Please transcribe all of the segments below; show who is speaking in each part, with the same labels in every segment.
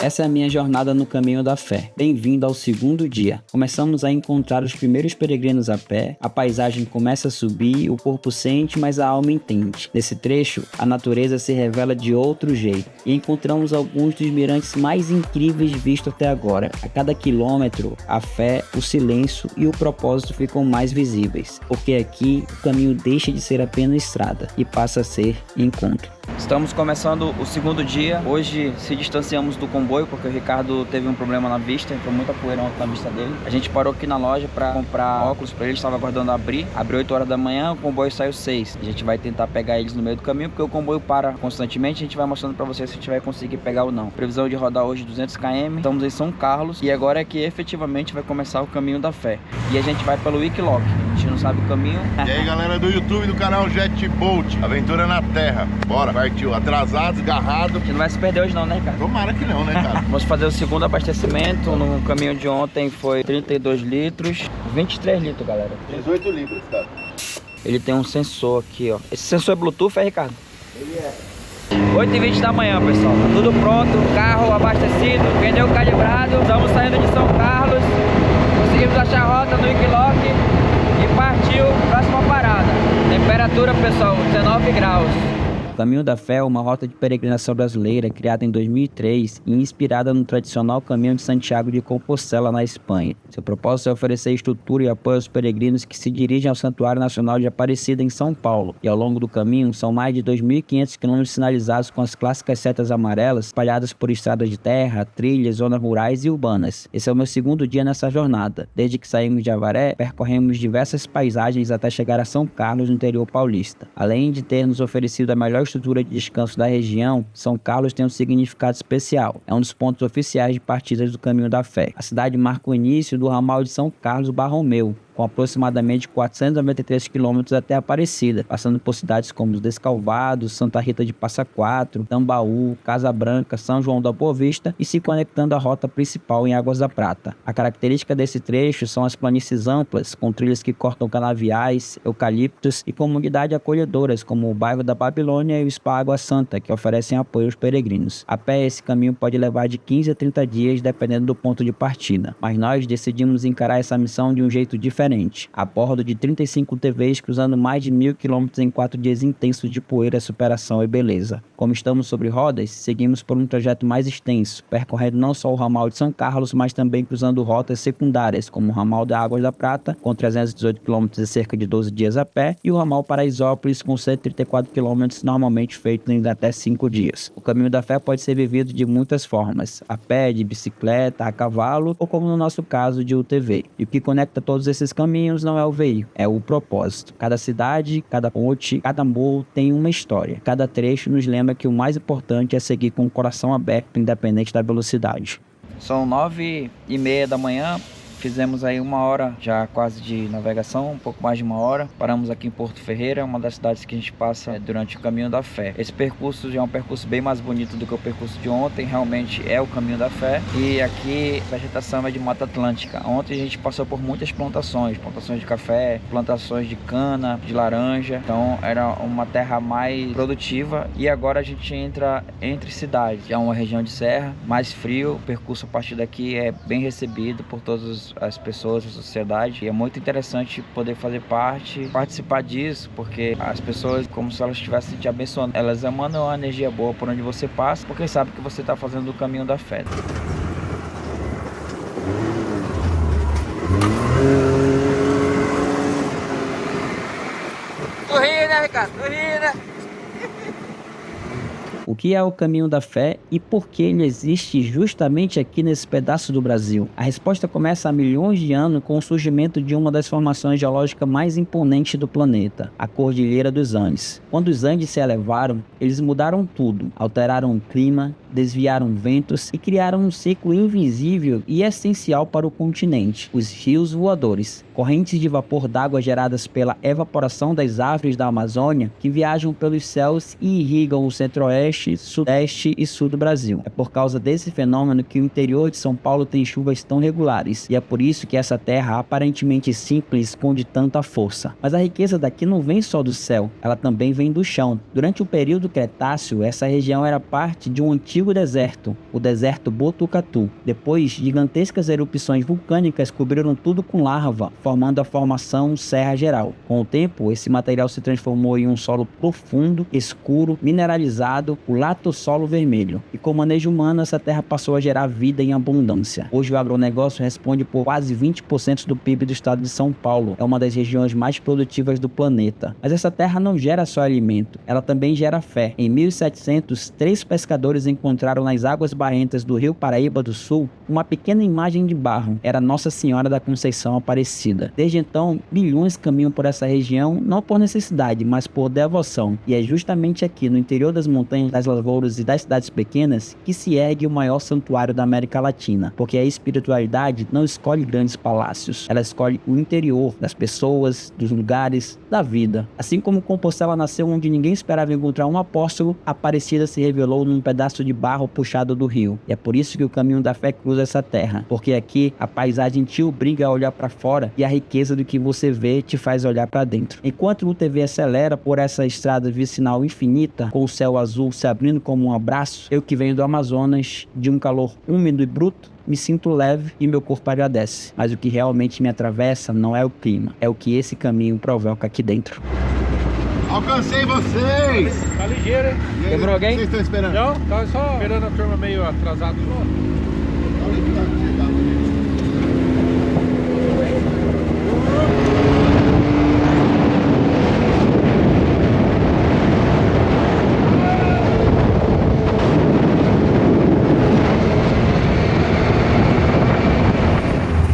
Speaker 1: Essa é a minha jornada no caminho da fé. Bem-vindo ao segundo dia. Começamos a encontrar os primeiros peregrinos a pé, a paisagem começa a subir, o corpo sente, mas a alma entende. Nesse trecho, a natureza se revela de outro jeito e encontramos alguns dos mirantes mais incríveis vistos até agora. A cada quilômetro, a fé, o silêncio e o propósito ficam mais visíveis, porque aqui o caminho deixa de ser apenas estrada e passa a ser encontro. Estamos começando o segundo dia. Hoje se distanciamos do comboio porque o Ricardo teve um problema na vista, entrou muita poeira na vista dele. A gente parou aqui na loja para comprar óculos para ele, estava aguardando abrir. Abriu 8 horas da manhã, o comboio saiu 6. A gente vai tentar pegar eles no meio do caminho porque o comboio para constantemente. A gente vai mostrando para vocês se a gente vai conseguir pegar ou não. Previsão de rodar hoje 200 km. Estamos em São Carlos e agora é que efetivamente vai começar o caminho da fé. E a gente vai pelo Wikiloc. A gente não sabe o caminho.
Speaker 2: E aí, galera do YouTube do canal Jetboat, Aventura na Terra. Bora, partiu. Atrasado, desgarrado.
Speaker 1: A gente não vai se perder hoje não, né, Ricardo?
Speaker 2: Tomara que não, né, cara?
Speaker 1: Vamos fazer o segundo abastecimento. No caminho de ontem foi 32 litros. 23 litros, galera.
Speaker 2: 18 litros, cara.
Speaker 1: Ele tem um sensor aqui, ó. Esse sensor é Bluetooth, é, Ricardo?
Speaker 2: Ele é.
Speaker 1: 8h20 da manhã, pessoal. Tá tudo pronto, carro abastecido, pneu calibrado. Estamos saindo de São Carlos. Conseguimos achar a rota no Wikiloc e partiu, próxima parada. Temperatura, pessoal, 19 graus. O Caminho da Fé é uma rota de peregrinação brasileira criada em 2003 e inspirada no tradicional Caminho de Santiago de Compostela, na Espanha. Seu propósito é oferecer estrutura e apoio aos peregrinos que se dirigem ao Santuário Nacional de Aparecida, em São Paulo. E ao longo do caminho, são mais de 2.500 quilômetros sinalizados com as clássicas setas amarelas, espalhadas por estradas de terra, trilhas, zonas rurais e urbanas. Esse é o meu segundo dia nessa jornada. Desde que saímos de Avaré, percorremos diversas paisagens até chegar a São Carlos, no interior paulista. Além de ter nos oferecido a melhor estrutura de descanso da região, São Carlos tem um significado especial. É um dos pontos oficiais de partidas do Caminho da Fé. A cidade marca o início do ramal de São Carlos-Barromeu, com aproximadamente 493 quilômetros até Aparecida, passando por cidades como Descalvados, Santa Rita de Passa Quatro, Tambaú, Casa Branca, São João da Boa Vista e se conectando à rota principal em Águas da Prata. A característica desse trecho são as planícies amplas, com trilhas que cortam canaviais, eucaliptos e comunidades acolhedoras, como o bairro da Babilônia e o Spa Água Santa, que oferecem apoio aos peregrinos. A pé, esse caminho pode levar de 15 a 30 dias, dependendo do ponto de partida, mas nós decidimos encarar essa missão de um jeito diferente, a bordo de 35 TVs, cruzando mais de 1.000 quilômetros em 4 dias intensos de poeira, superação e beleza. Como estamos sobre rodas, seguimos por um trajeto mais extenso, percorrendo não só o ramal de São Carlos, mas também cruzando rotas secundárias, como o ramal da Águas da Prata, com 318 quilômetros e cerca de 12 dias a pé, e o ramal Paraisópolis, com 134 quilômetros, normalmente feito em até 5 dias. O Caminho da Fé pode ser vivido de muitas formas, a pé, de bicicleta, a cavalo, ou como no nosso caso, de UTV. E o que conecta todos esses caminhos não é o veículo, é o propósito. Cada cidade, cada ponte, cada morro tem uma história. Cada trecho nos lembra que o mais importante é seguir com o coração aberto, independente da velocidade. São 9h30 da manhã. Fizemos aí 1 hora já quase de navegação, um pouco mais de 1 hora. Paramos aqui em Porto Ferreira, uma das cidades que a gente passa durante o Caminho da Fé. Esse percurso já é um percurso bem mais bonito do que o percurso de ontem, realmente é o Caminho da Fé. E aqui a vegetação é de Mata Atlântica. Ontem a gente passou por muitas plantações de café, plantações de cana, de laranja. Então era uma terra mais produtiva e agora a gente entra entre cidades. É uma região de serra, mais frio. O percurso a partir daqui é bem recebido por todos as pessoas, a sociedade, e é muito interessante poder fazer parte, participar disso, porque as pessoas, como se elas estivessem te abençoando, elas emanam uma energia boa por onde você passa, porque sabe que você está fazendo o caminho da fé. Tu ri, né, Ricardo? Tu ri, né? O que é o Caminho da Fé e por que ele existe justamente aqui nesse pedaço do Brasil? A resposta começa há milhões de anos com o surgimento de uma das formações geológicas mais imponentes do planeta, a Cordilheira dos Andes. Quando os Andes se elevaram, eles mudaram tudo, alteraram o clima, desviaram ventos e criaram um ciclo invisível e essencial para o continente, os rios voadores.
Speaker 3: correntes de vapor d'água geradas pela evaporação das árvores da Amazônia que viajam pelos céus e irrigam o centro-oeste, sudeste e sul do Brasil. É por causa desse fenômeno que o interior de São Paulo tem chuvas tão regulares, e é por isso que essa terra aparentemente simples esconde tanta força. Mas a riqueza daqui não vem só do céu, ela também vem do chão. Durante o período Cretáceo, essa região era parte de um antigo deserto, o deserto Botucatu. Depois, gigantescas erupções vulcânicas cobriram tudo com lava, formando a formação Serra Geral. Com o tempo, esse material se transformou em um solo profundo, escuro, mineralizado, o latossolo vermelho. E com o manejo humano, essa terra passou a gerar vida em abundância. Hoje o agronegócio responde por quase 20% do PIB do estado de São Paulo. É uma das regiões mais produtivas do planeta. Mas essa terra não gera só alimento, ela também gera fé. Em 1700, 3 pescadores encontraram nas águas barrentas do rio Paraíba do Sul uma pequena imagem de barro. Era Nossa Senhora da Conceição Aparecida. Desde então, bilhões caminham por essa região, não por necessidade, mas por devoção. E é justamente aqui, no interior das montanhas, das lavouras e das cidades pequenas, que se ergue o maior santuário da América Latina. Porque a espiritualidade não escolhe grandes palácios, ela escolhe o interior das pessoas, dos lugares, da vida. Assim como Compostela nasceu onde ninguém esperava encontrar um apóstolo, Aparecida se revelou num pedaço de barro puxado do rio. E é por isso que o caminho da fé cruza essa terra. Porque aqui a paisagem te obriga a olhar para fora e a riqueza do que você vê te faz olhar para dentro. Enquanto o UTV acelera por essa estrada vicinal infinita, com o céu azul se abrindo como um abraço, eu que venho do Amazonas, de um calor úmido e bruto, me sinto leve e meu corpo agradece. Mas o que realmente me atravessa não é o clima, é o que esse caminho provoca aqui dentro.
Speaker 2: Alcancei vocês!
Speaker 4: Tá ligeiro, hein?
Speaker 2: E aí,
Speaker 1: Quebrou alguém?
Speaker 2: Vocês estão esperando?
Speaker 4: Não, tá só esperando a turma meio atrasada.
Speaker 2: Olha que tá chegando.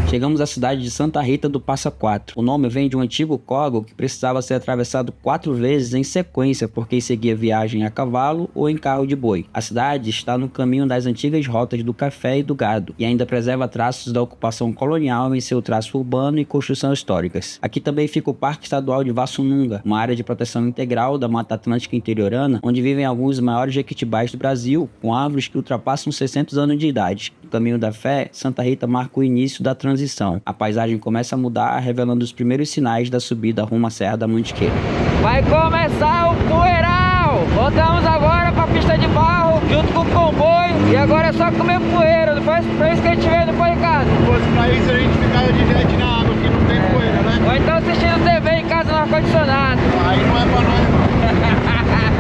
Speaker 3: Chegamos à cidade de Santa Rita do Passa Quatro. O nome vem de um antigo córrego que precisava ser atravessado 4 vezes em sequência, porque seguia viagem a cavalo ou em carro de boi. A cidade está no caminho das antigas rotas do café e do gado, e ainda preserva traços da ocupação colonial em seu traço urbano e construção históricas. Aqui também fica o Parque Estadual de Vassununga, uma área de proteção integral da Mata Atlântica interiorana, onde vivem alguns dos maiores jequitibás do Brasil, com árvores que ultrapassam 600 anos de idade. No caminho da fé, Santa Rita marca o início da transição. A paisagem começa a mudar, revelando os primeiros sinais da subida rumo à Serra da Mantiqueira.
Speaker 1: Vai começar o poeiral! Voltamos agora pra pista de barro, junto com o comboio. E agora é só comer poeira. Não foi pra isso que a gente veio depois de casa.
Speaker 2: Se fosse pra isso, a gente ficava de jet na água, que não tem poeira, né?
Speaker 1: Ou então assistindo TV em casa no ar-condicionado.
Speaker 2: Aí não é pra nós, não.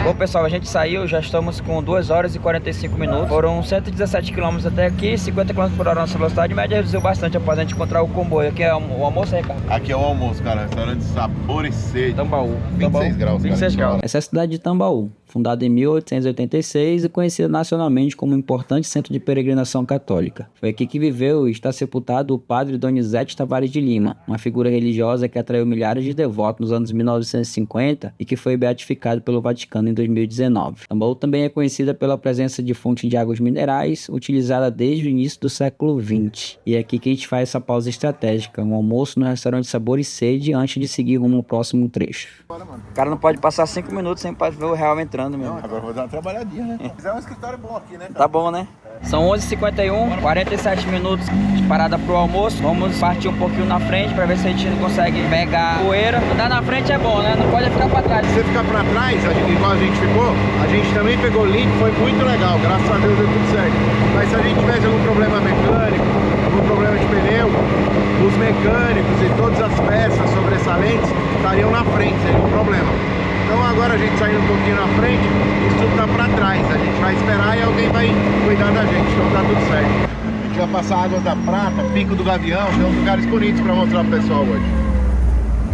Speaker 1: Bom, pessoal, a gente saiu, já estamos com 2 horas e 45 minutos. Foram 117 km até aqui, 50 km por hora nossa velocidade média reduziu bastante após a gente encontrar o comboio. Aqui é o almoço, aí, Ricardo?
Speaker 2: Aqui é o almoço, cara. Restaurante Sabor e Sede.
Speaker 1: Tambaú.
Speaker 2: 26 graus, cara.
Speaker 1: 26 graus.
Speaker 3: Essa é a cidade de Tambaú, fundada em 1886 e conhecida nacionalmente como um importante centro de peregrinação católica. Foi aqui que viveu e está sepultado o padre Donizete Tavares de Lima, uma figura religiosa que atraiu milhares de devotos nos anos 1950 e que foi beatificado pelo Vaticano em 2019. Tambaú também é conhecida pela presença de fonte de águas minerais, utilizada desde o início do século XX. E é aqui que a gente faz essa pausa estratégica, um almoço no restaurante Sabor e Sede antes de seguir rumo ao próximo trecho.
Speaker 1: O cara não pode passar 5 minutos sem ver o real entrando mesmo.
Speaker 2: Agora eu vou dar uma trabalhadinha, né? Mas é um escritório bom aqui, né, cara?
Speaker 1: Tá bom, né? São 11h51, 47 minutos de parada pro almoço. Vamos partir um pouquinho na frente pra ver se a gente consegue pegar poeira. Andar na frente é bom, né? Não pode ficar pra trás.
Speaker 2: Se você ficar pra trás, igual a gente ficou, a gente também pegou limpo, foi muito legal. Graças a Deus deu tudo certo. Mas se a gente tivesse algum problema mecânico, algum problema de pneu, os mecânicos e todas as peças sobressalentes estariam na frente, seria um problema. Então agora a gente saindo um pouquinho na frente, isso tudo tá pra trás. A gente vai esperar e alguém vai cuidar da gente, então tá tudo certo. A gente vai passar Águas da Prata, Pico do Gavião, tem uns lugares bonitos pra mostrar pro pessoal hoje.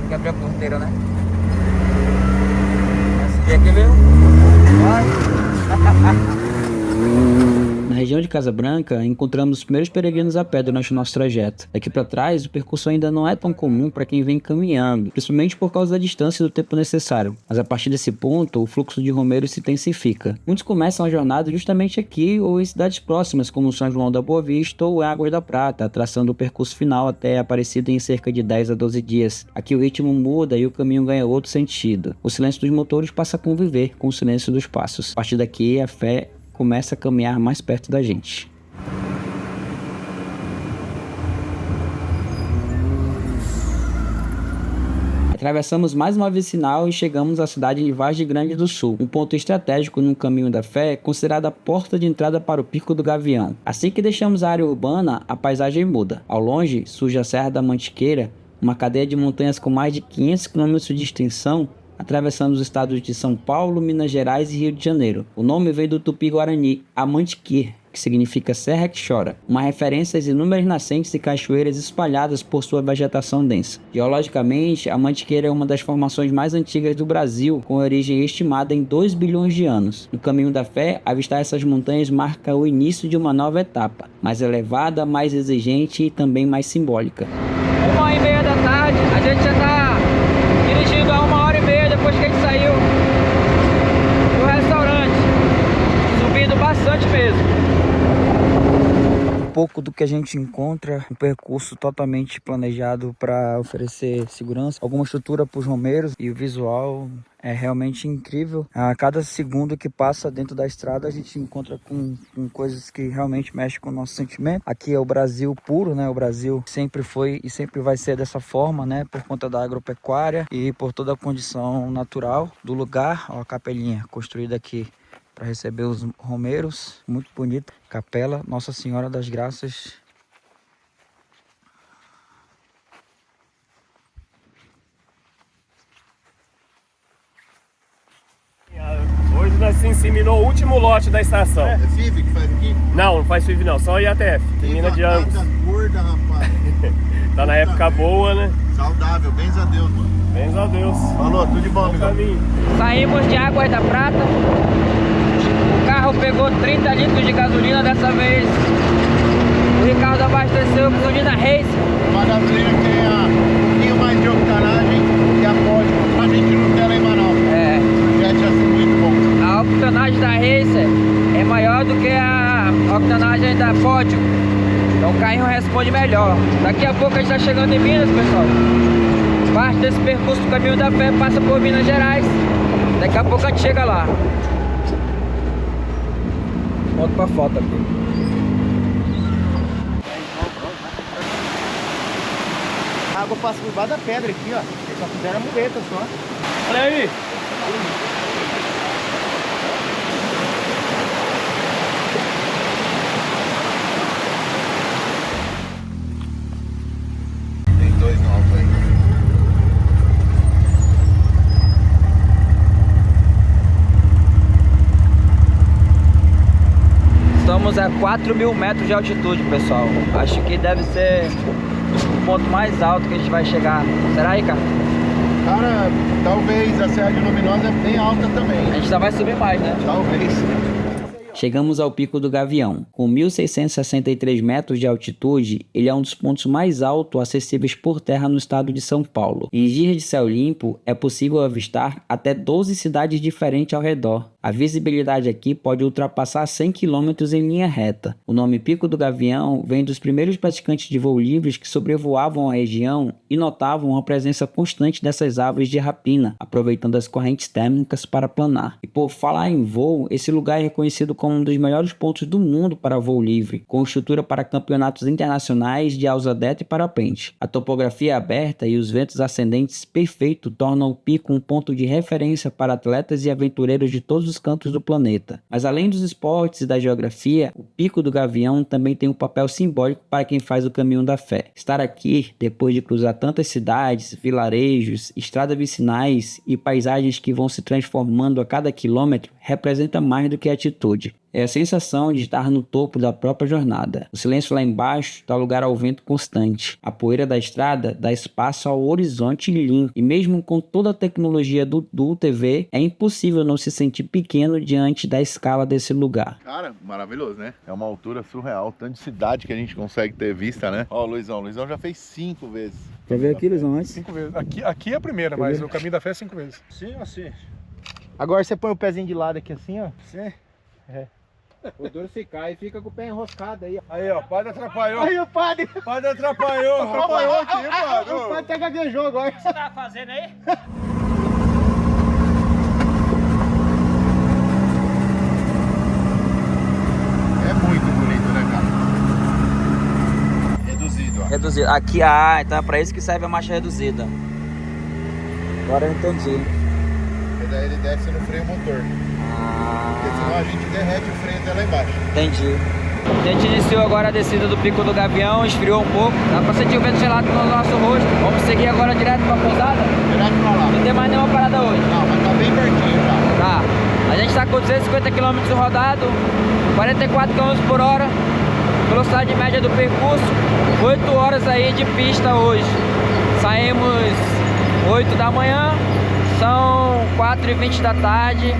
Speaker 1: Tem que abrir a porteira, né? Esse aqui é que veio? Vai!
Speaker 3: Na região região de Casa Branca, encontramos os primeiros peregrinos a pé durante o nosso trajeto. Daqui para trás, o percurso ainda não é tão comum para quem vem caminhando, principalmente por causa da distância e do tempo necessário. Mas a partir desse ponto, o fluxo de romeiros se intensifica. Muitos começam a jornada justamente aqui ou em cidades próximas, como São João da Boa Vista ou Águas da Prata, traçando o percurso final até Aparecida em cerca de 10 a 12 dias. Aqui o ritmo muda e o caminho ganha outro sentido. O silêncio dos motores passa a conviver com o silêncio dos passos. A partir daqui, a fé começa a caminhar mais perto da gente. Atravessamos mais uma vicinal e chegamos à cidade de Vargem Grande do Sul, um ponto estratégico no caminho da fé, considerada a porta de entrada para o Pico do Gavião. Assim que deixamos a área urbana, a paisagem muda. Ao longe, surge a Serra da Mantiqueira, uma cadeia de montanhas com mais de 500 km de extensão, atravessando os estados de São Paulo, Minas Gerais e Rio de Janeiro. O nome vem do tupi-guarani, Amantiquir, que significa serra que chora, uma referência às inúmeras nascentes e cachoeiras espalhadas por sua vegetação densa. Geologicamente, a Mantiqueira é uma das formações mais antigas do Brasil, com origem estimada em 2 bilhões de anos. No caminho da fé, avistar essas montanhas marca o início de uma nova etapa, mais elevada, mais exigente e também mais simbólica.
Speaker 1: 1h30 da tarde, a gente já está dirigindo a 1h30 depois que a gente saiu do restaurante, subindo bastante mesmo.
Speaker 3: Um pouco do que a gente encontra, um percurso totalmente planejado para oferecer segurança, alguma estrutura para os romeiros, e o visual é realmente incrível. A cada segundo que passa dentro da estrada a gente encontra com coisas que realmente mexem com o nosso sentimento. Aqui é o Brasil puro, né? O Brasil sempre foi e sempre vai ser dessa forma, né? Por conta da agropecuária e por toda a condição natural do lugar. Ó, a capelinha construída aqui para receber os romeiros, muito bonita. Capela Nossa Senhora das Graças.
Speaker 5: Hoje nós se inseminou o último lote da estação.
Speaker 2: É FIV que faz aqui?
Speaker 5: Não faz FIV não, só IATF, Mina de Angus.
Speaker 2: Gorda, rapaz.
Speaker 5: Tá na época boa, né?
Speaker 2: Saudável, bens a Deus, mano.
Speaker 5: Bens a Deus.
Speaker 2: Falou, tudo de bom,
Speaker 5: Bom
Speaker 2: amigo.
Speaker 5: caminho.
Speaker 1: Saímos de Águas da Prata, o carro pegou 30 litros de gasolina dessa vez. O Ricardo abasteceu com gasolina Race.
Speaker 2: Uma gasolina que tem um pouquinho mais de octanagem que a Código. Pra gente não ter lá em Manaus.
Speaker 1: É,
Speaker 2: O jet ia ser muito bom.
Speaker 1: a octanagem da Racer é maior do que a octanagem da Pódio. Então o carrinho responde melhor. Daqui a pouco a gente está chegando em Minas, pessoal. Parte desse percurso do caminho da fé passa por Minas Gerais. Daqui a pouco a gente chega lá. Volto pra foto aqui.
Speaker 2: A água passa por baixo da pedra aqui, ó. Eles só fizeram a mureta só.
Speaker 5: Olha aí.
Speaker 2: Tem dois novos aí.
Speaker 1: Estamos a 4.000 metros de altitude, pessoal. Acho que deve ser o ponto mais alto que a gente vai chegar. Será aí, cara?
Speaker 2: Cara, talvez a Serra de Luminosa é bem alta também.
Speaker 1: A gente só vai subir mais, né?
Speaker 2: Talvez.
Speaker 3: Chegamos ao Pico do Gavião. Com 1.663 metros de altitude, ele é um dos pontos mais altos acessíveis por terra no estado de São Paulo. Em dias de céu limpo, é possível avistar até 12 cidades diferentes ao redor. A visibilidade aqui pode ultrapassar 100 km em linha reta. O nome Pico do Gavião vem dos primeiros praticantes de voo livres que sobrevoavam a região e notavam a presença constante dessas aves de rapina, aproveitando as correntes térmicas para planar. E por falar em voo, esse lugar é reconhecido como um dos melhores pontos do mundo para voo livre, com estrutura para campeonatos internacionais de asa delta e parapente. A topografia aberta e os ventos ascendentes perfeitos tornam o pico um ponto de referência para atletas e aventureiros de todos os cantos do planeta. Mas além dos esportes e da geografia, o Pico do Gavião também tem um papel simbólico para quem faz o caminho da fé. Estar aqui, depois de cruzar tantas cidades, vilarejos, estradas vicinais e paisagens que vão se transformando a cada quilômetro, representa mais do que atitude. cidade. É a sensação de estar no topo da própria jornada. O silêncio lá embaixo dá lugar ao vento constante. A poeira da estrada dá espaço ao horizonte limpo. E mesmo com toda a tecnologia do UTV, é impossível não se sentir pequeno diante da escala desse lugar.
Speaker 2: Cara, maravilhoso, né? É uma altura surreal, tanto de cidade que a gente consegue ter vista, né? Ó, o Luizão já fez 5 vezes.
Speaker 3: Já veio aqui, Luizão, antes?
Speaker 4: 5 vezes. Aqui é a primeira, mas o caminho da fé é 5 vezes.
Speaker 2: Sim, assim. Agora você põe o pezinho de lado aqui assim, ó.
Speaker 4: Sim.
Speaker 2: É.
Speaker 6: O duro se cai e fica com o pé enroscado aí.
Speaker 4: Aí, ó, o padre atrapalhou.
Speaker 6: Aí o padre!
Speaker 4: O padre atrapalhou aqui, padre.
Speaker 6: O padre até gaguejou agora.
Speaker 1: O que você tá fazendo aí?
Speaker 2: É muito bonito, né, cara? Reduzido, ó.
Speaker 3: Reduzido. Aqui, então é pra isso que serve a marcha reduzida. Agora eu entendi.
Speaker 2: E daí ele desce no freio motor. Porque senão a gente derrete o freio até lá embaixo.
Speaker 3: Entendi.
Speaker 1: A gente iniciou agora a descida do Pico do Gavião, esfriou um pouco. Dá pra sentir o vento gelado no nosso rosto. Vamos seguir agora direto pra pousada?
Speaker 2: Direto pra lá.
Speaker 1: Não tem mais nenhuma parada hoje.
Speaker 2: Não, mas tá bem pertinho já.
Speaker 1: Tá. A gente tá com 250 km rodado, 44 km por hora. Velocidade média do percurso, 8 horas aí de pista hoje. Saímos 8 da manhã, são 4h20 da tarde.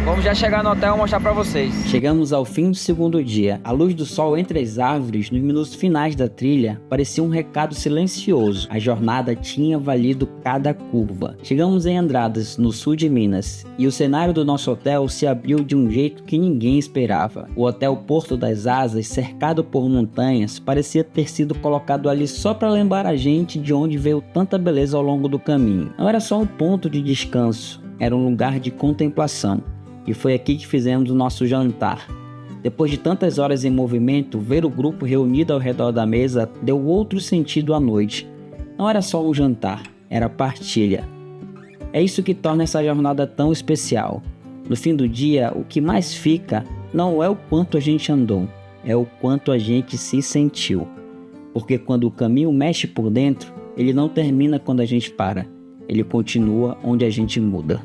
Speaker 1: Vamos já chegar no hotel e mostrar pra vocês.
Speaker 3: Chegamos ao fim do segundo dia. A luz do sol entre as árvores, nos minutos finais da trilha, parecia um recado silencioso. A jornada tinha valido cada curva. Chegamos em Andradas, no sul de Minas, e o cenário do nosso hotel se abriu de um jeito que ninguém esperava. O Hotel Porto das Asas, cercado por montanhas, parecia ter sido colocado ali só para lembrar a gente de onde veio tanta beleza ao longo do caminho. Não era só um ponto de descanso, era um lugar de contemplação. E foi aqui que fizemos o nosso jantar. Depois de tantas horas em movimento, ver o grupo reunido ao redor da mesa deu outro sentido à noite. Não era só um jantar, era partilha. É isso que torna essa jornada tão especial. No fim do dia, o que mais fica não é o quanto a gente andou, é o quanto a gente se sentiu. Porque quando o caminho mexe por dentro, ele não termina quando a gente para, ele continua onde a gente muda.